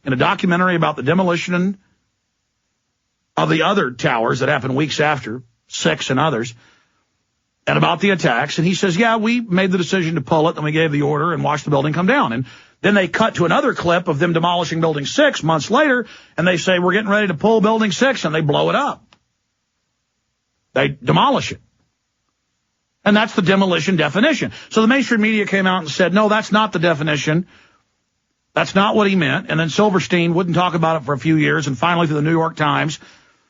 in a documentary about the demolition of the other towers that happened weeks after, 6 and others, and about the attacks. And he says, yeah, we made the decision to pull it, and we gave the order and watched the building come down. And then they cut to another clip of them demolishing Building 6 months later, and they say, we're getting ready to pull Building 6, and they blow it up. They demolish it. And that's the demolition definition. So the mainstream media came out and said, no, that's not the definition. That's not what he meant. And then Silverstein wouldn't talk about it for a few years, and finally, through the New York Times,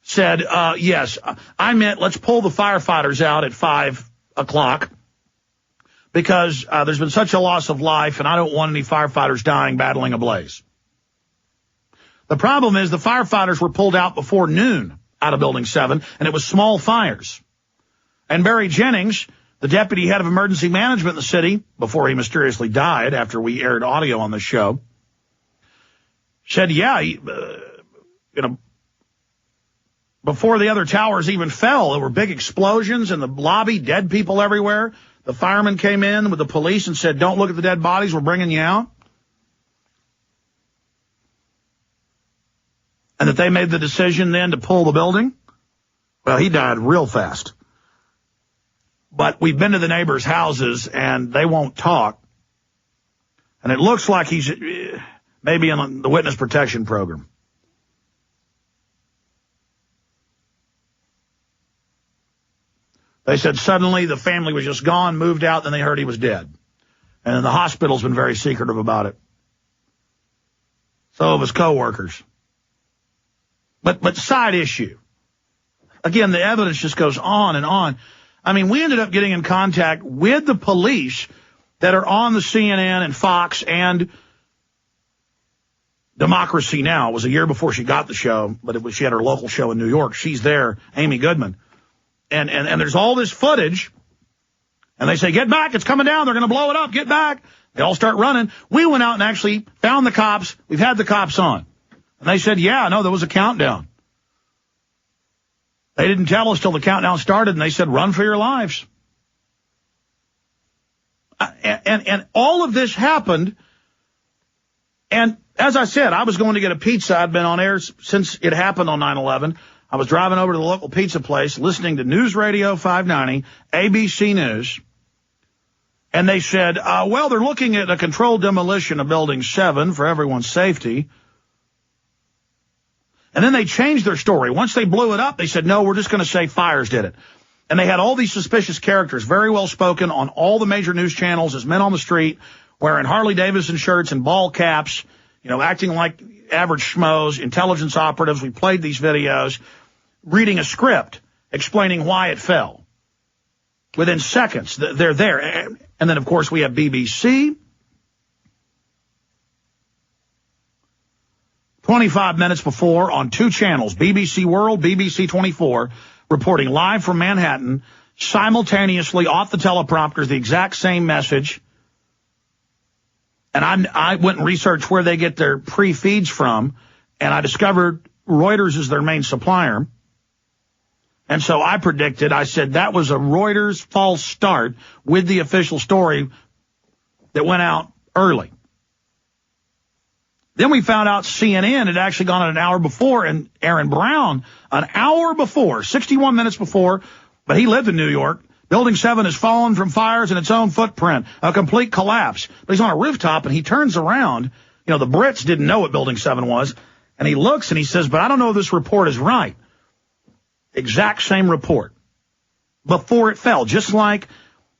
said, yes, I meant let's pull the firefighters out at 5 o'clock because there's been such a loss of life, and I don't want any firefighters dying battling a blaze. The problem is the firefighters were pulled out before noon out of Building 7, and it was small fires. And Barry Jennings, the deputy head of emergency management in the city, before he mysteriously died after we aired audio on the show, said, yeah, before the other towers even fell, there were big explosions in the lobby, dead people everywhere. The firemen came in with the police and said, don't look at the dead bodies, we're bringing you out. And that they made the decision then to pull the building. Well, he died real fast. But we've been to the neighbors' houses, and they won't talk. And it looks like he's maybe in the witness protection program. They said suddenly the family was just gone, moved out, then they heard he was dead. And the hospital's been very secretive about it. So have his coworkers. But side issue. Again, the evidence just goes on and on. I mean, we ended up getting in contact with the police that are on the CNN and Fox and Democracy Now! It was a year before she got the show, but she had her local show in New York. She's there, Amy Goodman. And there's all this footage, and they say, get back, it's coming down, they're going to blow it up, get back. They all start running. We went out and actually found the cops. We've had the cops on. And they said, yeah, no, there was a countdown. They didn't tell us till the countdown started, and they said, run for your lives. And all of this happened, and as I said, I was going to get a pizza. I'd been on air since it happened on 9/11. I was driving over to the local pizza place, listening to News Radio 590, ABC News, and they said, well, they're looking at a controlled demolition of Building 7 for everyone's safety. And then they changed their story. Once they blew it up, they said, no, we're just going to say fires did it. And they had all these suspicious characters, very well spoken on all the major news channels as men on the street, wearing Harley-Davidson shirts and ball caps, acting like average schmoes, intelligence operatives. We played these videos, reading a script, explaining why it fell. Within seconds, they're there. And then, of course, we have BBC. 25 minutes before on 2 channels, BBC World, BBC 24, reporting live from Manhattan, simultaneously off the teleprompters, the exact same message. And I went and researched where they get their pre-feeds from, and I discovered Reuters is their main supplier. And so I predicted, I said that was a Reuters false start with the official story that went out early. Then we found out CNN had actually gone an hour before, and Aaron Brown, an hour before, 61 minutes before, but he lived in New York. Building 7 has fallen from fires in its own footprint, a complete collapse. But he's on a rooftop, and he turns around. The Brits didn't know what Building 7 was, and he looks and he says, but I don't know if this report is right. Exact same report. Before it fell, just like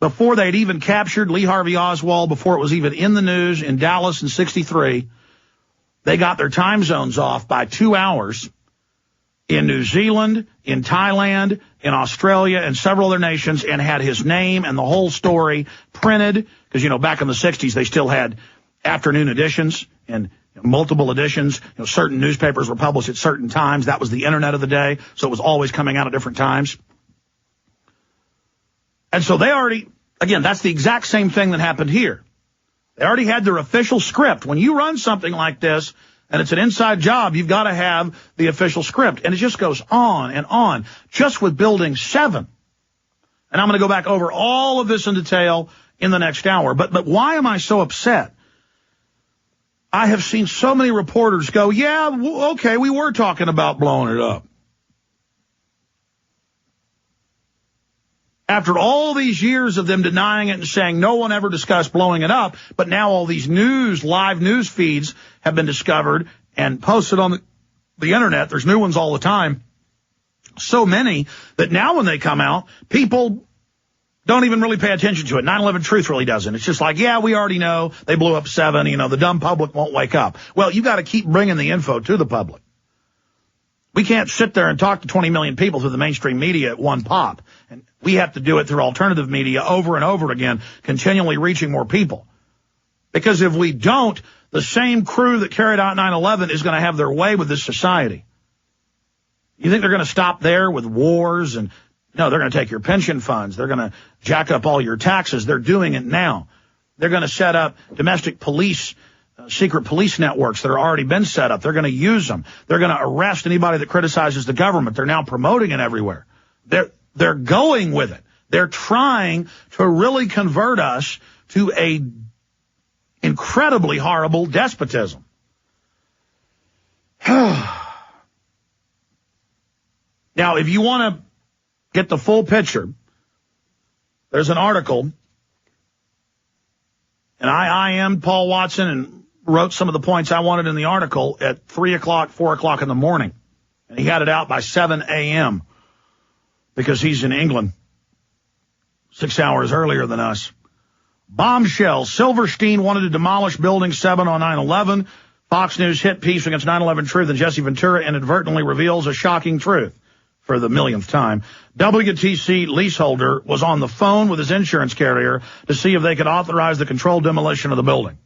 before they'd even captured Lee Harvey Oswald, before it was even in the news in Dallas in 63, they got their time zones off by 2 hours in New Zealand, in Thailand, in Australia, and several other nations, and had his name and the whole story printed. Because, back in the 60s, they still had afternoon editions and multiple editions. Certain newspapers were published at certain times. That was the internet of the day, so it was always coming out at different times. And so they already, again, that's the exact same thing that happened here. They already had their official script. When you run something like this, and it's an inside job, you've got to have the official script. And it just goes on and on, just with Building 7. And I'm going to go back over all of this in detail in the next hour. But why am I so upset? I have seen so many reporters go, yeah, okay, we were talking about blowing it up. After all these years of them denying it and saying no one ever discussed blowing it up, but now all these live news feeds have been discovered and posted on the internet. There's new ones all the time. So many that now when they come out, people don't even really pay attention to it. 9/11 Truth really doesn't. It's just like, yeah, we already know they blew up 7. The dumb public won't wake up. Well, you got to keep bringing the info to the public. We can't sit there and talk to 20 million people through the mainstream media at one pop. And we have to do it through alternative media over and over again, continually reaching more people. Because if we don't, the same crew that carried out 9/11 is going to have their way with this society. You think they're going to stop there with wars? And no, they're going to take your pension funds. They're going to jack up all your taxes. They're doing it now. They're going to set up domestic police, secret police networks that are already been set up. They're going to use them. They're going to arrest anybody that criticizes the government. They're now promoting it everywhere. They're going with it. They're trying to really convert us to a incredibly horrible despotism. Now, if you want to get the full picture, there's an article, and I am Paul Watson and wrote some of the points I wanted in the article at 3 o'clock, 4 o'clock in the morning. And he had it out by 7 a.m. because he's in England 6 hours earlier than us. Bombshell. Silverstein wanted to demolish Building 7 on 9/11. Fox News hit piece against 9/11 Truth, and Jesse Ventura inadvertently reveals a shocking truth. For the millionth time, WTC leaseholder was on the phone with his insurance carrier to see if they could authorize the controlled demolition of the building.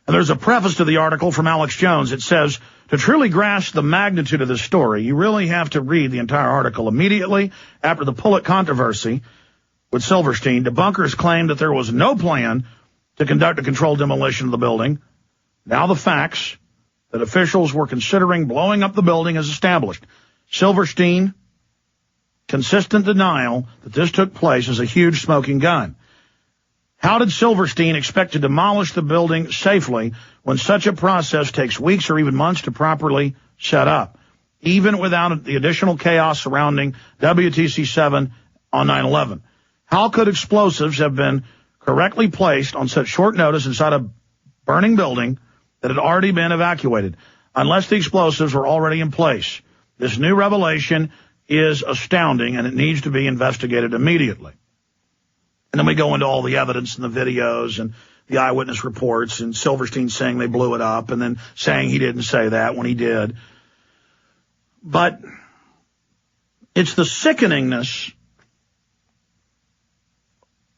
And there's a preface to the article from Alex Jones. It says, to truly grasp the magnitude of this story, you really have to read the entire article. Immediately after the Pullet controversy with Silverstein, debunkers claimed that there was no plan to conduct a controlled demolition of the building. Now the facts that officials were considering blowing up the building is established. Silverstein, consistent denial that this took place is a huge smoking gun. How did Silverstein expect to demolish the building safely when such a process takes weeks or even months to properly set up, even without the additional chaos surrounding WTC 7 on 9/11? How could explosives have been correctly placed on such short notice inside a burning building that had already been evacuated, unless the explosives were already in place? This new revelation is astounding, and it needs to be investigated immediately. And then we go into all the evidence and the videos and the eyewitness reports, and Silverstein saying they blew it up, and then saying he didn't say that when he did. But it's the sickeningness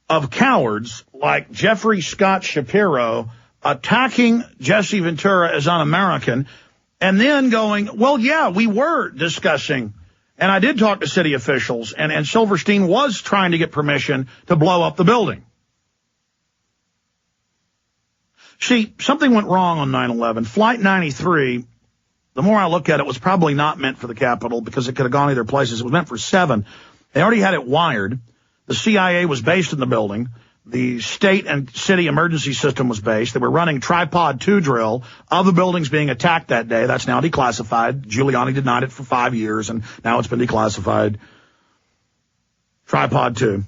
of cowards like Jeffrey Scott Shapiro attacking Jesse Ventura as un-American, and then going, well, yeah, we were discussing, and I did talk to city officials, and Silverstein was trying to get permission to blow up the building. See, something went wrong on 9/11. Flight 93, the more I look at it, was probably not meant for the Capitol because it could have gone either places. It was meant for 7. They already had it wired. The CIA was based in the building. The state and city emergency system was based. They were running tripod 2 drill of the buildings being attacked that day. That's now declassified. Giuliani denied it for 5 years, and now it's been declassified. Tripod 2.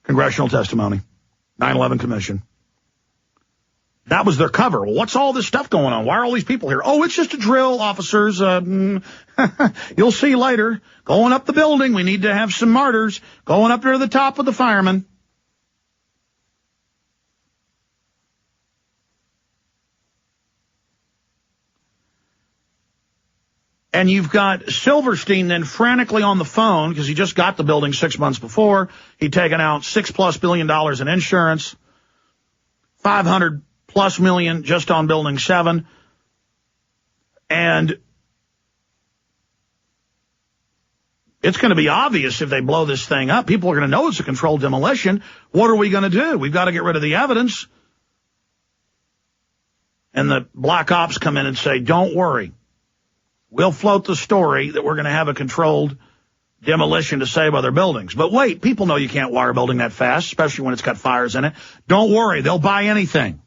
Congressional testimony. 9/11 Commission. That was their cover. Well, what's all this stuff going on? Why are all these people here? Oh, it's just a drill, officers. You'll see later. Going up the building, we need to have some martyrs. Going up there to the top with the firemen. And you've got Silverstein then frantically on the phone because he just got the building 6 months before. He'd taken out $6+ billion in insurance, $500+ million just on Building 7. And it's going to be obvious if they blow this thing up. People are going to know it's a controlled demolition. What are we going to do? We've got to get rid of the evidence. And the black ops come in and say, don't worry. We'll float the story that we're going to have a controlled demolition to save other buildings. But wait, people know you can't wire a building that fast, especially when it's got fires in it. Don't worry, they'll buy anything.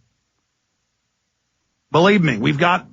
Believe me, we've got